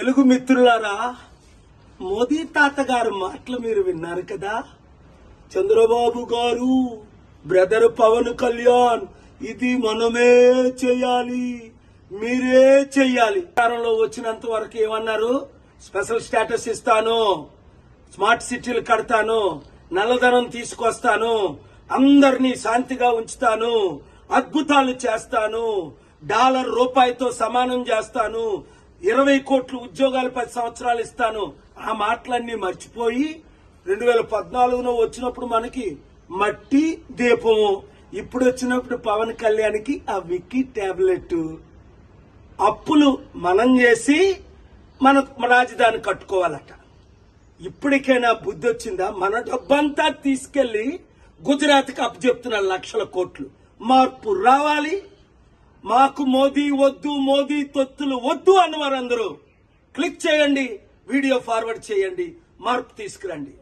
తెలుగు మిత్రులారా, మోదీ తాతగారు మాటలు మీరు విన్నారు కదా. చంద్రబాబు గారు, బ్రదర్ పవన్ కళ్యాణ్, ఇది మనమే చేయాలి, మీరే చెయ్యాలి. అధికారంలో వచ్చినంత వరకు ఏమన్నారు? స్పెషల్ స్టేటస్ ఇస్తాను, స్మార్ట్ సిటీలు కడతాను, నల్లధనం తీసుకొస్తాను, అందరినీ శాంతిగా ఉంచుతాను, అద్భుతాలు చేస్తాను, డాలర్ రూపాయితో సమానం చేస్తాను, 20 కోట్ల ఉద్యోగాలు 10 సంవత్సరాలు ఇస్తాను. ఆ మాటలన్నీ మర్చిపోయి 2014లో వచ్చినప్పుడు మనకి మట్టి దీపము, ఇప్పుడు వచ్చినప్పుడు పవన్ కళ్యాణ్కి ఆ విక్కీ టాబ్లెట్. అప్పులు మనం చేసి మన రాజధాని కట్టుకోవాలట. ఇప్పటికైనా బుద్ధి వచ్చిందా? మన డబ్బంతా తీసుకెళ్లి గుజరాత్కి అప్పచెప్తున్న లక్షల కోట్లు. మార్పు రావాలి. మాకు మోదీ వద్దు, మోదీ తొత్తులు వద్దు అన్నవారు అందరూ క్లిక్ చేయండి, వీడియో ఫార్వర్డ్ చేయండి, మార్పు తీసుకురండి.